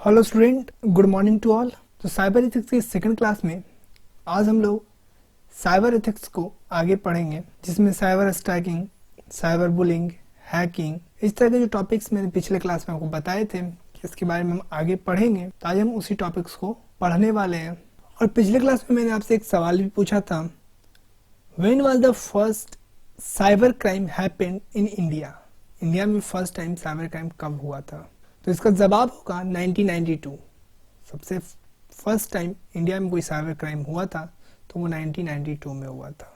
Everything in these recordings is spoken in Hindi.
Hello student, good morning to all. तो साइबर एथिक्स की सेकंड क्लास में आज हम लोग साइबर एथिक्स को आगे पढ़ेंगे, जिसमें cyber stacking, cyber bullying, hacking, इस तरह के जो टॉपिक्स मैंने पिछले क्लास में आपको बताए थे कि इसके बारे में हम आगे पढ़ेंगे। तो आज हम उसी टॉपिक्स को पढ़ने वाले हैं। और पिछले क्लास में मैंने आपसे एक सवाल भी पूछा था, when was the first cyber crime happened in India. India में फर्स्ट टाइम साइबर क्राइम कब हुआ था? तो इसका जवाब होगा 1992। सबसे फर्स्ट टाइम इंडिया में कोई साइबर क्राइम हुआ था तो वो 1992 में हुआ था।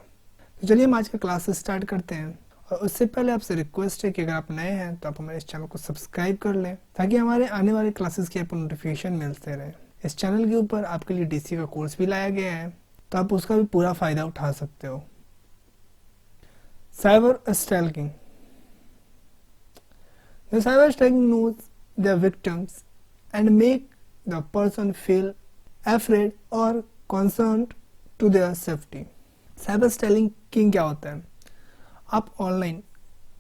तो चलिए हम आज का क्लास स्टार्ट करते हैं। और उससे पहले आपसे रिक्वेस्ट है कि अगर आप नए हैं तो आप हमारे इस चैनल को सब्सक्राइब कर लें, ताकि हमारे आने वाले क्लासेस की आपको नोटिफिकेशन मिलते रहे। इस चैनल के ऊपर आपके लिए डीसी का कोर्स भी लाया गया है, तो आप उसका भी पूरा फायदा उठा सकते हो। Cyber stacking. The cyber stalking knows the victims and make the person feel afraid or concerned to their safety. Cyber stacking क्या होता है? आप ऑनलाइन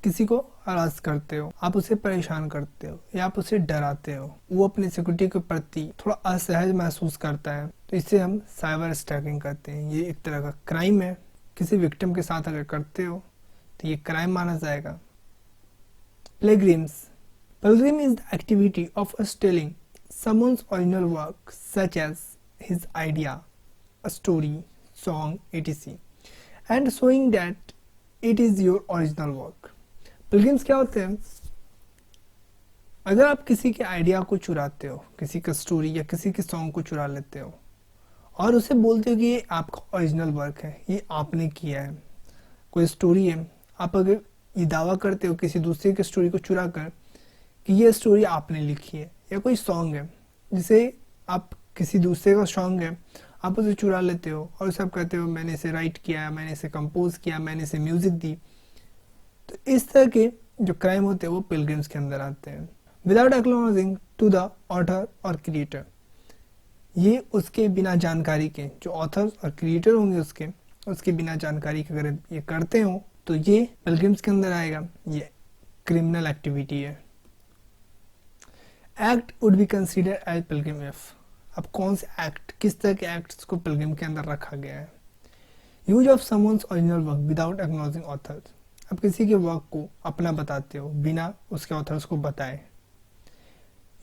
किसी को हरास करते हो, आप उसे परेशान करते हो या आप उसे डराते हो, वो अपनी सिक्योरिटी के प्रति थोड़ा असहज महसूस करता है, तो इसे हम साइबर स्टैकिंग करते हैं। ये एक तरह का क्राइम है। किसी विक्टिम के साथ अगर करते हो तो ये क्राइम माना जाएगा। Pilgrims. Pilgrim is the activity of stealing someone's original work, such as his idea, a story, song, etc., and showing that it is your original work. Pilgrims क्या होते हैं? अगर आप किसी के आइडिया को चुराते हो, किसी का स्टोरी या किसी के सॉन्ग को चुरा लेते हो और उसे बोलते हो कि ये आपका ओरिजिनल वर्क है, ये आपने किया है। कोई स्टोरी है, आप अगर ये दावा करते हो किसी दूसरे की स्टोरी को चुरा कर कि ये स्टोरी आपने लिखी है, या कोई सॉन्ग है जिसे आप किसी दूसरे का सॉन्ग है, आप उसे चुरा लेते हो और उसे आप कहते हो मैंने इसे राइट किया, मैंने इसे कंपोज किया, मैंने इसे म्यूजिक दी। तो इस तरह के जो क्राइम होते हैं वो पिलग्रिम्स के अंदर आते हैं। Without acknowledging to the author और क्रिएटर, ये उसके बिना जानकारी के, जो ऑथर और क्रिएटर होंगे उसके बिना जानकारी के अगर ये करते हो तो ये पिलग्रिम्स के अंदर आएगा। ये क्रिमिनल एक्टिविटी है। Act would be consider as pilgrim if. अब कौन से एक्ट, किस तरह के एक्ट्स को पिलग्रिम के अंदर रखा गया है? Use of someone's original work without acknowledging author. अब किसी के वर्क को अपना बताते हो बिना उसके ऑथर्स को बताए।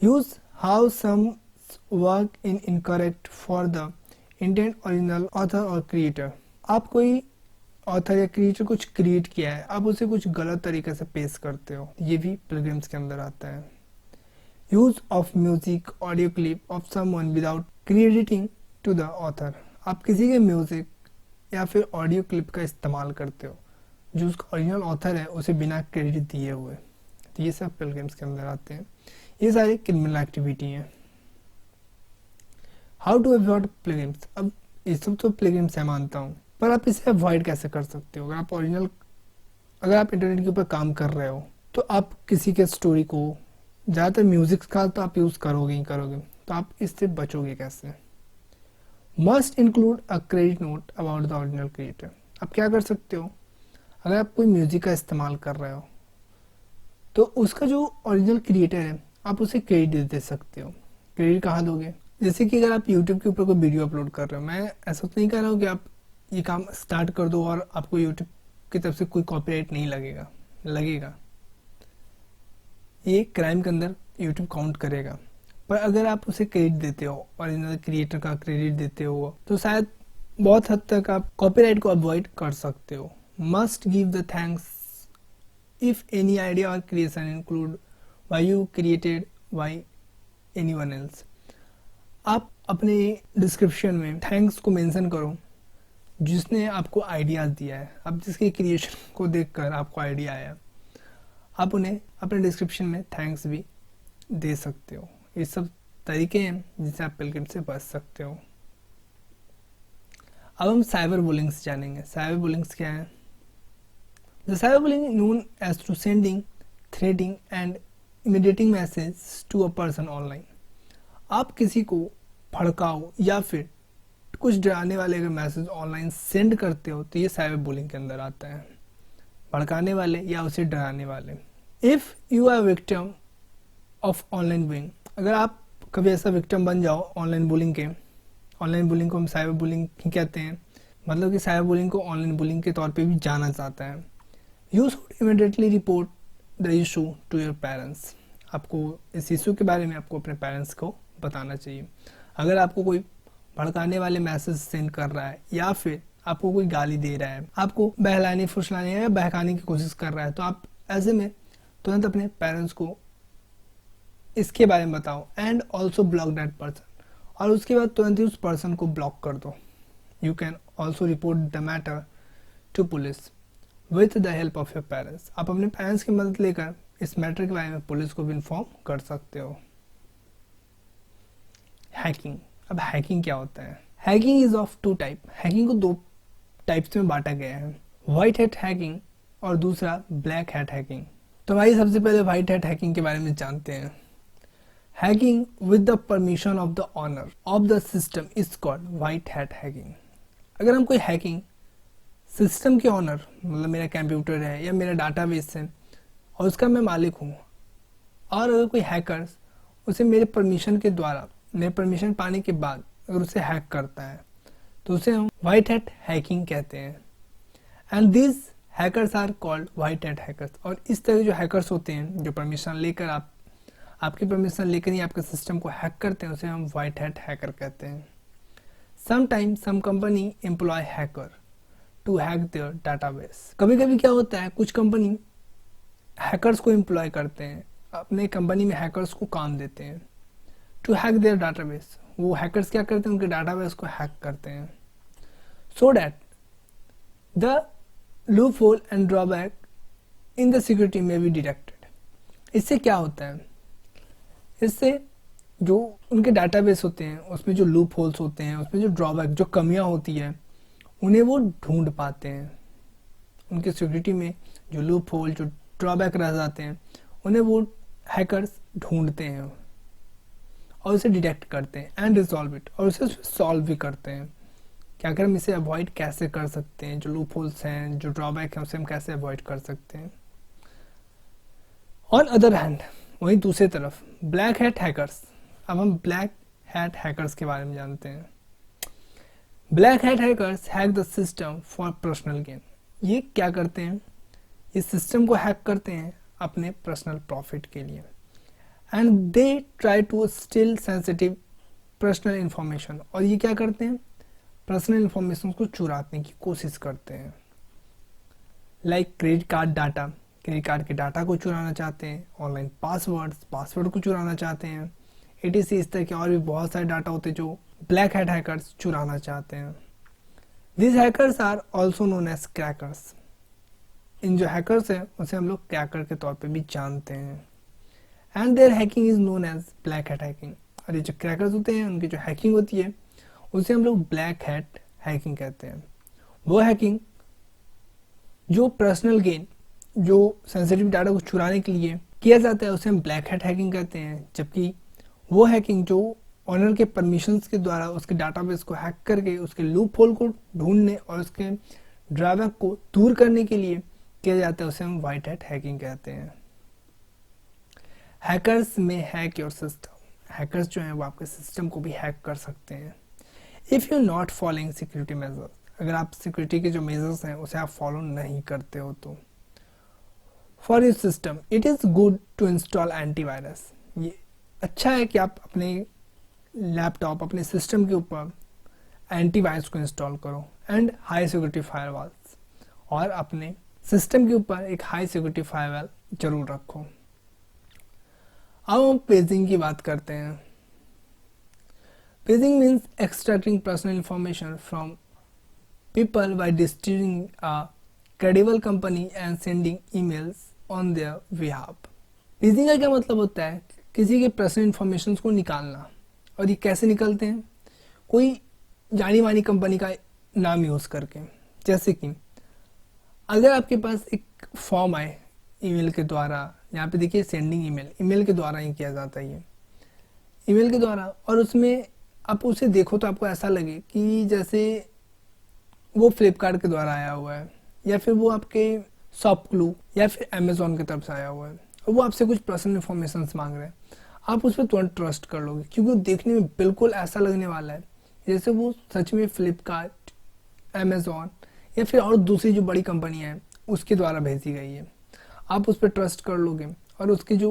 Use how some work in incorrect for the intent original author और क्रिएटर। आप कोई ऑथर या क्रिएटर कुछ क्रिएट किया है, आप उसे कुछ गलत तरीके से पेश करते हो, ये भी पिलग्रिम्स के अंदर आता है। Use of music, audio clip of someone without crediting to the author. आप किसी के म्यूजिक या फिर ऑडियो क्लिप का इस्तेमाल करते हो जो उसका ओरिजिनल ऑथर है उसे बिना क्रेडिट दिए हुए, तो ये सब पिलग्रिम्स के अंदर आते हैं। ये सारी क्रिमिनल एक्टिविटी हैं। How to avoid pilgrims. अब ये सब तो पिलग्रिम्स है मानता हूँ, पर आप इसे अवॉइड कैसे कर सकते हो? अगर आप इंटरनेट के ऊपर काम कर रहे हो तो आप किसी के स्टोरी को, ज़्यादातर म्यूजिक का तो आप यूज़ करोगे ही करोगे, तो आप इससे बचोगे कैसे? Must include a credit note about the original creator. आप क्या कर सकते हो? अगर आप कोई म्यूजिक का इस्तेमाल कर रहे हो तो उसका जो ओरिजिनल क्रिएटर है आप उसे क्रेडिट दे सकते हो। क्रेडिट कहाँ दोगे? जैसे कि अगर आप यूट्यूब के ऊपर कोई वीडियो अपलोड कर रहे हो, मैं ऐसा तो नहीं कह रहा हूँ कि आप ये काम स्टार्ट कर दो और आपको यूट्यूब की तरफ से कोई कॉपीराइट नहीं लगेगा। ये क्राइम के अंदर यूट्यूब काउंट करेगा। पर अगर आप उसे क्रेडिट देते हो, ओरिजिनल क्रिएटर का क्रेडिट देते हो, तो शायद बहुत हद तक आप कॉपीराइट को अवॉइड कर सकते हो। Must give the thanks if any idea और creation include why you created why anyone else. आप अपने डिस्क्रिप्शन में थैंक्स को मेंशन करो जिसने आपको आइडियाज दिया है। अब जिसके क्रिएशन को देखकर आपको आइडिया आया, आप उन्हें अपने डिस्क्रिप्शन में थैंक्स भी दे सकते हो। ये सब तरीके हैं जिससे आप पिलग्रिम से बच सकते हो। अब हम साइबर बुलिंग्स जानेंगे। साइबर बुलिंग्स क्या है? The cyber bullying known as to sending, threatening and intimidating message to a person online. आप किसी को भड़काओ या फिर कुछ डराने वाले अगर मैसेज ऑनलाइन सेंड करते हो तो ये साइबर बुलिंग के अंदर आता है। भड़काने वाले या उसे डराने वाले। If you are victim of online bullying, अगर आप कभी ऐसा विक्टिम बन जाओ ऑनलाइन बुलिंग के। ऑनलाइन बुलिंग को हम साइबर बुलिंग ही कहते हैं, मतलब कि साइबर बुलिंग को ऑनलाइन बुलिंग के तौर पे भी जाना जाता है। You should immediately report the issue to your parents. आपको इस इशू के बारे में आपको अपने पेरेंट्स को बताना चाहिए। अगर आपको कोई भड़काने वाले मैसेज सेंड कर रहा है या फिर आपको कोई गाली दे रहा है, आपको बहलाने फुसलाने या बहकाने की कोशिश कर रहा है, तो आप ऐसे में तुरंत अपने पेरेंट्स को इसके बारे में बताओ and also block that person, और उसके बाद तुरंत ही उस पर्सन को ब्लॉक कर दो। You can also report the matter to police with the help of your parents. आप अपने पेरेंट्स की मदद लेकर इस मैटर के बारे में पुलिस को भी इन्फॉर्म कर सकते हो। हैकिंग। अब हैकिंग क्या होता है? Hacking is of two type. Hacking को दो टाइप्स में बांटा गया है, व्हाइट हैट हैकिंग और दूसरा ब्लैक हैट हैकिंग। तो भाई सबसे पहले व्हाइट हैट हैकिंग के बारे में जानते हैं। Hacking with the permission of the owner of the system is called white hat hacking. अगर हम कोई हैकिंग सिस्टम के ऑनर, मतलब मेरा कंप्यूटर है या मेरा डाटाबेस है और उसका मैं मालिक हूँ, और अगर कोई हैकर्स उसे मेरे परमिशन के द्वारा, मेरे परमिशन पाने के बाद अगर उसे हैक करता है, तो उसे हम व्हाइट हैट हैकिंग कहते हैं। And this hackers are called white hat hackers. और इस तरह जो हैकर्स होते हैं, जो परमिशन लेकर आपकी परमिशन लेकर ही आपके सिस्टम को हैक करते हैं, उसे हम व्हाइट हैट हैकर कहते हैं। Sometimes some company employ hacker to hack their database. कभी कभी क्या होता है, कुछ कंपनी हैकर्स को एम्प्लॉय करते हैं, अपने कंपनी में हैकर्स को काम देते हैं टू हैक देयर डाटाबेस। वो हैकर्स क्या करते हैं, उनके डाटाबेस को हैक करते हैं so that the loophole and drawback in the security में बी डिटेक्टेड। इससे क्या होता है, इससे जो उनके डाटाबेस होते हैं उसमें जो लूप होल्स होते हैं, उसमें जो ड्रॉबैक, जो कमियां होती है, उन्हें वो ढूंढ पाते हैं। उनके सिक्योरिटी में जो लूप होल, जो ड्रॉबैक रह जाते हैं, उन्हें वो हैकर्स ढूंढते हैं और उसे डिटेक्ट करते हैं एंड रिजॉल्व इट, और उसे सॉल्व भी करते हैं कि अगर हम इसे अवॉइड कैसे कर सकते हैं, जो लूप होल्स हैं, जो ड्रॉबैक हैं, उसे हम कैसे अवॉइड कर सकते हैं। ऑन अदर हैंड, वहीं दूसरी तरफ ब्लैक हैट हैकर्स। अब हम ब्लैक हैट हैकर्स के बारे में जानते हैं। Black hat hackers hack the system for personal gain. ये क्या करते हैं, इस सिस्टम को हैक करते हैं अपने पर्सनल प्रॉफिट के लिए। And they try to steal sensitive personal information. और ये क्या करते हैं, पर्सनल इंफॉर्मेशन को चुराने की कोशिश करते हैं। Like credit card data, credit card के डाटा को चुराना चाहते हैं, ऑनलाइन पासवर्ड को चुराना चाहते हैं, etc। इस तरह के और भी बहुत सारे डाटा होते हैं जो ब्लैक हैट हैकर्स चुराना चाहते हैं। This hackers are also known as crackers. इन जो हैकर्स हैं उसे हम लोग क्रैकर के तौर पे भी जानते हैं। And their hacking is known as black hat hacking. और ये जो क्रैकर्स होते हैं, उनकी जो हैकिंग होती है उसे हम लोग ब्लैक हैट हैकिंग कहते हैं। वो हैकिंग जो पर्सनल गेन, जो सेंसिटिव डाटा को चुराने के लिए किया जाता है, उसे हम ब्लैक हैट हैकिंग कहते हैं। जबकि वो हैकिंग जो ऑनर के परमिशंस के द्वारा उसके डाटाबेस को हैक करके उसके लूप होल को ढूंढने और उसके ड्रॉबैक को दूर करने के लिए किया जाता है, उसे हम व्हाइट हैट हैकिंग कहते हैं। हैकर्स में हैक योर सिस्टम। हैकर्स जो हैं वो आपके सिस्टम को भी हैक कर सकते हैं। If you not following security measures, अगर आप सिक्योरिटी के जो मेजर्स हैं उसे आप फॉलो नहीं करते हो तो for your system it is good to install antivirus. ये अच्छा है कि आप अपने लैपटॉप, अपने सिस्टम के ऊपर एंटीवायरस को इंस्टॉल करो एंड हाई सिक्योरिटी फायरवॉल्स, और अपने सिस्टम के ऊपर एक हाई सिक्योरिटी फायरवॉल जरूर रखो। अब हम पेजिंग की बात करते हैं। Paging means extracting personal information from people by distributing a credible company and sending emails on their behalf. Paging का क्या मतलब होता है, किसी के पर्सनल इंफॉर्मेशन को निकालना। और ये कैसे निकलते हैं, कोई जानी मानी कंपनी का नाम यूज़ करके। जैसे कि अगर आपके पास एक फॉर्म आए ईमेल के द्वारा, यहाँ पे देखिए सेंडिंग ईमेल के द्वारा ही किया जाता है ये, ईमेल के द्वारा, और उसमें आप उसे देखो तो आपको ऐसा लगे कि जैसे वो फ्लिपकार्ट के द्वारा आया हुआ है, या फिर वो आपके शॉपक्लू या फिर अमेजोन की तरफ से आया हुआ है, और वो आपसे कुछ पर्सनल इन्फॉर्मेशन मांग रहे हैं। आप उस पर तुरंत ट्रस्ट कर लोगे, क्योंकि देखने में बिल्कुल ऐसा लगने वाला है जैसे वो सच में फ्लिपकार्ट, अमेज़ॉन या फिर और दूसरी जो बड़ी कंपनियां हैं उसके द्वारा भेजी गई है। आप उस पर ट्रस्ट कर लोगे और उसकी जो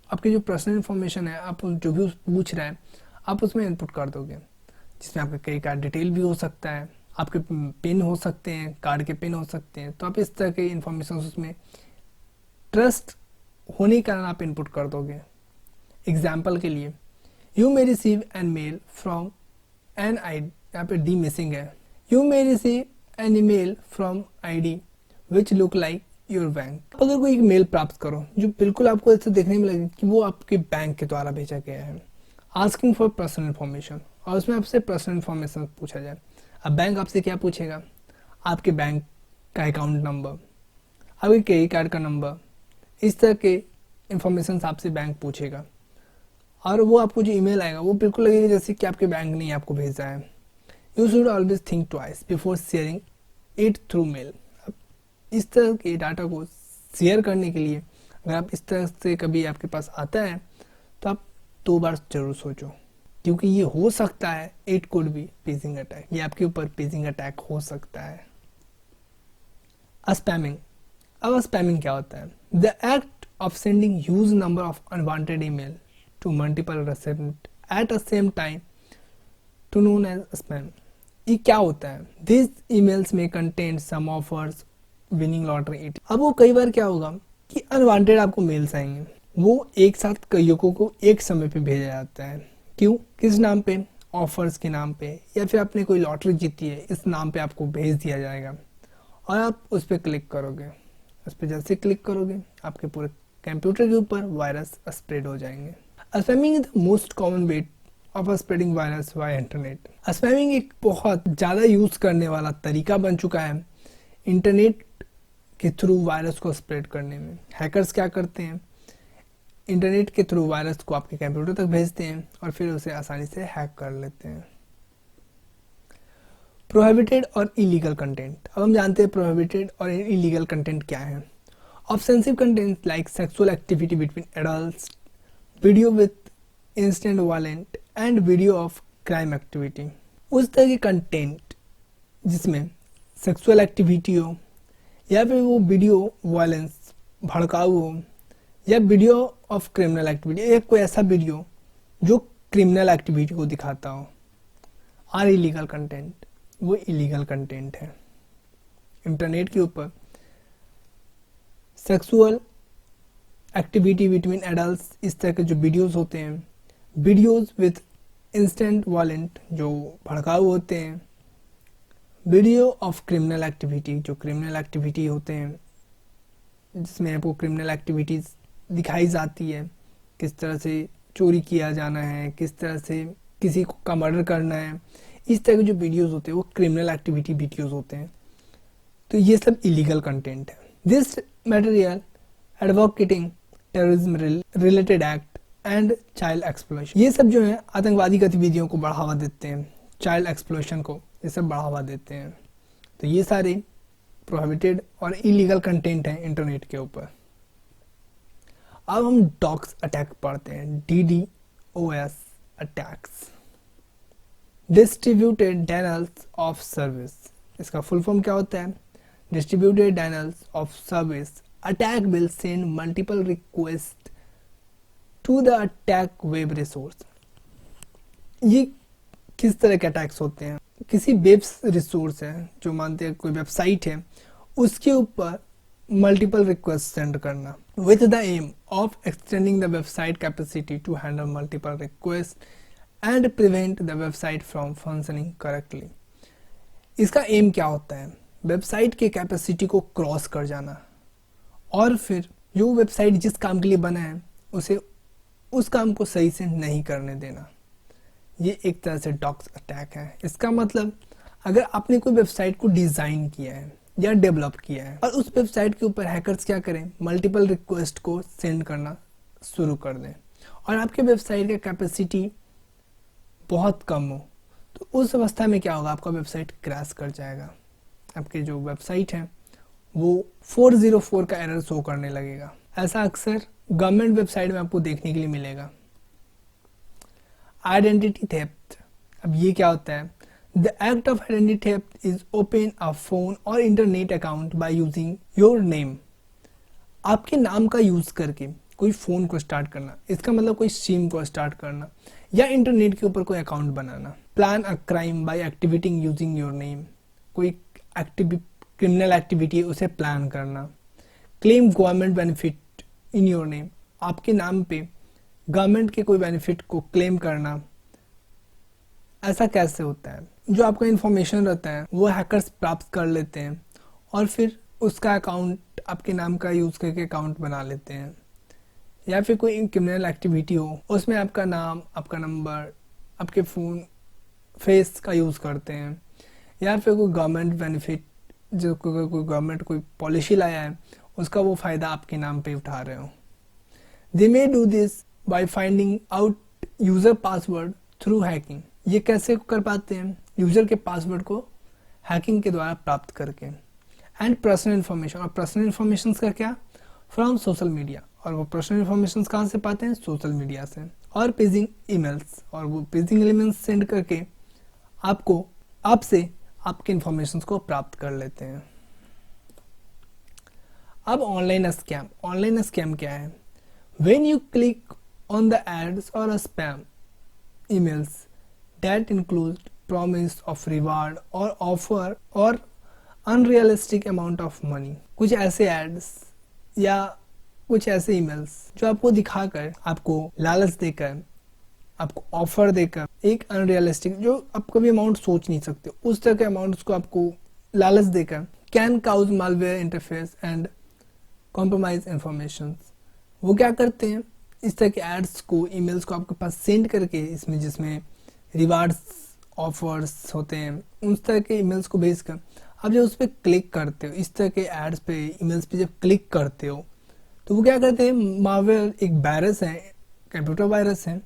आपकी जो पर्सनल इन्फॉर्मेशन है, आप जो भी पूछ रहा है आप उसमें इनपुट कर दोगे, जिसमें आपका क्रेडिट कार्ड डिटेल भी हो सकता है, आपके पिन हो सकते हैं, कार्ड के पिन हो सकते हैं। तो आप इस तरह के इन्फॉर्मेशन उसमें ट्रस्ट होने के कारण आप इनपुट कर दोगे। एग्जाम्पल के लिए, you may receive an mail from an I, यहाँ पे डी मिसिंग है। You may receive an email from ID which look like your bank. अगर कोई एक मेल प्राप्त करो जो बिल्कुल आपको ऐसे देखने में लगे कि वो आपके बैंक के द्वारा भेजा गया है, आस्किंग फॉर पर्सनल इन्फॉर्मेशन, और उसमें आपसे पर्सनल इन्फॉर्मेशन पूछा जाए। अब बैंक आपसे क्या पूछेगा? आपके बैंक का अकाउंट नंबर, आपके क्रेडिट कार्ड का नंबर, इस तरह के इन्फॉर्मेशन आपसे बैंक पूछेगा। और वो आपको जो ईमेल आएगा वो बिल्कुल लगेगा जैसे कि आपके बैंक ने आपको भेजा है। You should always think twice before sharing it through mail. अब इस तरह के डाटा को शेयर करने के लिए अगर आप इस तरह से कभी आपके पास आता है तो आप 2 बार जरूर सोचो, क्योंकि ये हो सकता है it could be paging attack, ये आपके ऊपर पेजिंग अटैक हो सकता है। स्पैमिंग। अब स्पैमिंग क्या होता है? The act of sending huge number of unwanted email to multiple recipient at the same time to known as spam. ये क्या होता है? दिस ईमेल्स में contain some offers, winning lottery. अब वो कई बार क्या होगा कि अनवांटेड आपको मेल्स आएंगे, वो एक साथ कई लोगों को एक समय पे भेजा जाता है। क्यों? किस नाम पे? ऑफर्स के नाम पे, या फिर आपने कोई लॉटरी जीती है इस नाम पे आपको भेज दिया जाएगा और आप उस पर क्लिक करोगे। उस पर जैसे क्लिक करोगे आपके पूरे कंप्यूटर के ऊपर वायरस स्प्रेड हो जाएंगे। Spamming is the most common way of spreading virus bye internet. Spamming एक बहुत ज़्यादा यूज करने वाला तरीका बन चुका है इंटरनेट के थ्रू वायरस को स्प्रेड करने में। हैकर्स क्या करते हैं? इंटरनेट के थ्रू वायरस को आपके कंप्यूटर तक भेजते हैं और फिर उसे आसानी से हैक कर लेते हैं। प्रोहिबिटेड और इलीगल कंटेंट। अब हम जानते हैं प्रोहिबिटेड और इलीगल कंटेंट क्या है। Offensive content like sexual activity between adults, video with instant violent and video of crime activity. उस तरह के कंटेंट जिसमें सेक्सुअल एक्टिविटी हो या फिर वो वीडियो वायलेंस, भड़काऊ हो, या वीडियो ऑफ क्रिमिनल एक्टिविटी, या कोई ऐसा वीडियो जो क्रिमिनल एक्टिविटी को दिखाता हो, आर इलीगल कंटेंट, वो इलीगल कंटेंट है। इंटरनेट के ऊपर सेक्सुअल एक्टिविटी बिटवीन एडल्ट्स, इस तरह के जो वीडियोस होते हैं, वीडियोस विथ इंस्टेंट वायलेंट जो भड़काऊ होते हैं, वीडियो ऑफ क्रिमिनल एक्टिविटी जो क्रिमिनल एक्टिविटी होते हैं जिसमें आपको क्रिमिनल एक्टिविटीज दिखाई जाती है, किस तरह से चोरी किया जाना है, किस तरह से किसी का मर्डर करना है, इस तरह के जो वीडियोस होते हैं वो क्रिमिनल एक्टिविटी वीडियोस होते हैं। तो ये सब इलीगल कंटेंट है। This material advocating terrorism related act and child exploitation, ये सब जो है आतंकवादी गतिविधियों को बढ़ावा देते हैं, चाइल्ड एक्सप्लॉयशन को ये सब बढ़ावा देते हैं। तो ये सारे प्रोहिबिटेड और इलीगल कंटेंट हैं इंटरनेट के ऊपर। अब हम डॉक्स अटैक पढ़ते हैं, DDoS attacks, distributed denials of service. इसका फुल फॉर्म क्या होता है? Distributed denials of service attack will send multiple request to the attack web resource. ये किस तरह के अटैक्स होते हैं? किसी वेब रिसोर्स है जो मानते हैं कोई वेबसाइट है, उसके ऊपर मल्टीपल रिक्वेस्ट सेंड करना with the aim of extending the website capacity to handle multiple request and prevent the website from functioning correctly. इसका एम क्या होता है? वेबसाइट के कैपेसिटी को क्रॉस कर जाना और फिर जो वेबसाइट जिस काम के लिए बना है उसे उस काम को सही से नहीं करने देना। ये एक तरह से डॉक्स अटैक है। इसका मतलब अगर आपने कोई वेबसाइट को डिजाइन किया है या डेवलप किया है और उस वेबसाइट के ऊपर हैकर्स क्या करें, मल्टीपल रिक्वेस्ट को सेंड करना शुरू कर दें और आपके वेबसाइट का कैपेसिटी बहुत कम हो, तो उस अवस्था में क्या होगा? आपका वेबसाइट क्रैश कर जाएगा। आपके जो वेबसाइट है वो 404 का एरर शो करने लगेगा। ऐसा अक्सर गवर्नमेंट वेबसाइट में आपको देखने के लिए मिलेगा। Identity theft. अब ये क्या होता है? The act of identity theft is open a phone और internet account by using your name. आपके नाम का यूज करके कोई फोन को स्टार्ट करना, इसका मतलब कोई सिम को स्टार्ट करना या इंटरनेट के ऊपर कोई अकाउंट बनाना। Plan a crime by activating using your name, कोई क्रिमिनल एक्टिविटी है उसे प्लान करना। Claim government benefit in your name, आपके नाम पे गवर्नमेंट के कोई बेनिफिट को क्लेम करना। ऐसा कैसे होता है? जो आपका इंफॉर्मेशन रहता है वो हैकर्स प्राप्त कर लेते हैं और फिर उसका अकाउंट आपके नाम का यूज करके अकाउंट बना लेते हैं। या फिर कोई क्रिमिनल एक्टिविटी हो उसमें आपका नाम, आपका नंबर, आपके फ़ोन फेस का यूज़ करते हैं। या फिर कोई गवर्नमेंट बेनिफिट, जो कोई गवर्नमेंट कोई पॉलिसी लाया है उसका वो फ़ायदा आपके नाम पे उठा रहे हो। They may do this by finding out user password through hacking. ये कैसे कर पाते हैं? यूज़र के पासवर्ड को हैकिंग के द्वारा प्राप्त करके। एंड पर्सनल इन्फॉर्मेशन, और पर्सनल इन्फॉर्मेशन का क्या? फ्रॉम सोशल मीडिया, और वो पर्सनल इन्फॉर्मेशन कहाँ से पाते हैं? सोशल मीडिया से। और पेजिंग ईमेल्स, और वो पेजिंग ईमेल्स सेंड करके आपको आपसे आपके इन्फॉर्मेशन को प्राप्त कर लेते हैं। अब ऑनलाइन स्कैम। ऑनलाइन स्कैम क्या है? When you click on the ads or spam emails that include promise of reward or offer or unrealistic amount of money। कुछ ऐसे एड्स या कुछ ऐसे ईमेल्स जो आपको दिखाकर, आपको लालच देकर, आपको ऑफर देकर एक अनरियलिस्टिक, जो आप कभी अमाउंट सोच नहीं सकते उस तरह के अमाउंट को आपको लालच देकर, can cause malware interface and compromise information. वो क्या करते हैं? इस तरह के एड्स को, ईमेल्स को आपके पास सेंड करके, इसमें जिसमें रिवार्ड्स ऑफर्स होते हैं उस तरह के ईमेल्स को भेजकर आप जब उस पर क्लिक करते हो, इस तरह के एड्स पे, ईमेल्स पे जब क्लिक करते हो तो वो क्या करते हैं? मालवेयर एक वायरस है, कंप्यूटर वायरस है,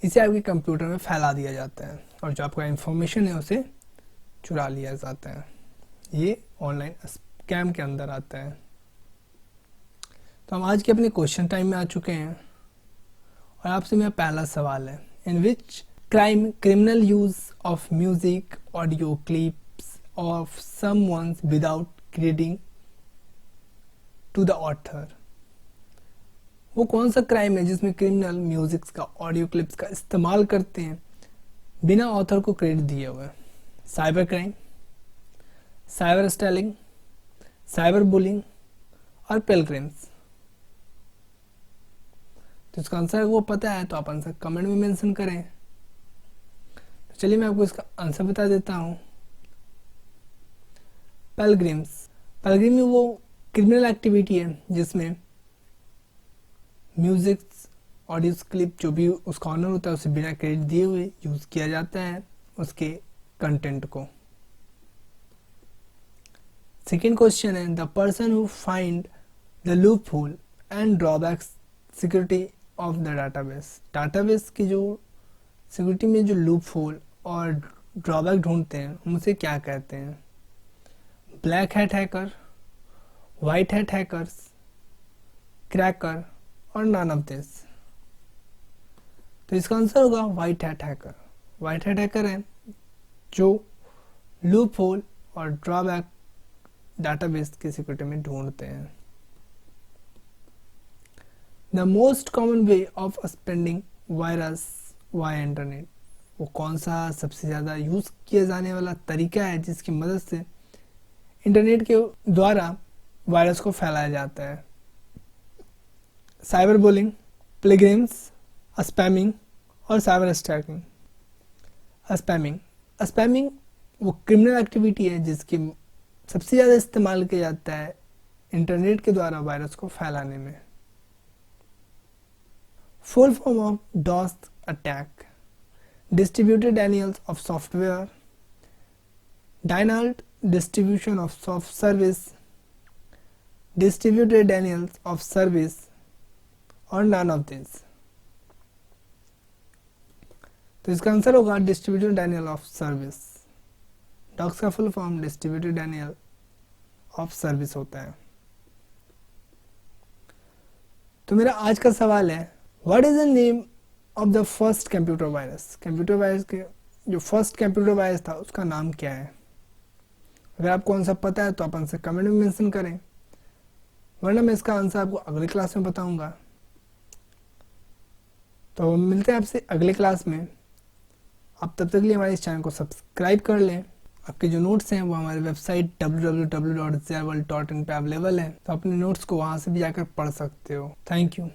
इसे आपके कंप्यूटर में फैला दिया जाता है और जो आपका इंफॉर्मेशन है उसे चुरा लिया जाता है। ये ऑनलाइन स्कैम के अंदर आता है। तो हम आज के अपने क्वेश्चन टाइम में आ चुके हैं और आपसे मेरा पहला सवाल है, in which crime criminal use of music audio clips of someone's without crediting to the author. वो कौन सा क्राइम है जिसमें क्रिमिनल म्यूजिक का, ऑडियो क्लिप्स का इस्तेमाल करते हैं बिना ऑथर को क्रेडिट दिए हुए? Cyber crime, cyber stalking, cyber bullying और पिलग्रिम्स। तो इसका आंसर वो पता है तो आप आंसर कमेंट में मेंशन करें। तो चलिए मैं आपको इसका आंसर बता देता हूं। पिलग्रिम्स, पिलग्रिम वो क्रिमिनल एक्टिविटी है जिसमें म्यूजिक, ऑडियो क्लिप, जो भी उसका ऑनर होता है उसे बिना क्रेडिट दिए हुए यूज किया जाता है उसके कंटेंट को। सेकेंड क्वेश्चन है, the person who find the loop hole and drawbacks security of the database. Database की जो सिक्योरिटी में जो लूप होल और ड्रॉबैक ढूंढते हैं हम उसे क्या कहते हैं? Black hat hacker, white hat hackers, cracker और नन ऑफ दिस। तो इसका आंसर होगा white hat hacker. White hat hacker है जो लूप होल और ड्रॉबैक डाटाबेस की सिक्योरिटी में ढूंढते हैं। The most common way of spreading virus via internet. वो कौन सा सबसे ज़्यादा यूज़ किया जाने वाला तरीका है जिसकी मदद से इंटरनेट के द्वारा वायरस को फैलाया जाता है? साइबर बुलिंग, पिलग्रिम्स, स्पैमिंग और साइबर स्टैकिंग। स्पैमिंग वो क्रिमिनल एक्टिविटी है जिसकी सबसे ज़्यादा इस्तेमाल किया जाता है इंटरनेट के द्वारा वायरस को फैलाने में। Full form of DoS attack, distributed denials of software, denial distribution of soft service, distributed denials of service और नन ऑफ दिस। तो इसका आंसर होगा distributed denial of service. DoS का full form distributed denial of service होता है। तो मेरा आज का सवाल है, what is the name of the first computer virus, computer virus के जो फर्स्ट कंप्यूटर वायरस था उसका नाम क्या है? अगर आपको आंसर पता है तो आप आंसर कमेंट में मेंशन करें, वरना मैं इसका आंसर आपको अगली क्लास में बताऊंगा। तो मिलते हैं आपसे अगले क्लास में। आप तब तक के लिए हमारे इस चैनल को सब्सक्राइब कर लें। आपके जो नोट्स हैं वो हमारे वेबसाइट www.zerworld.in पे अवेलेबल है, तो अपने नोट्स को वहाँ से भी जाकर पढ़ सकते हो। Thank you.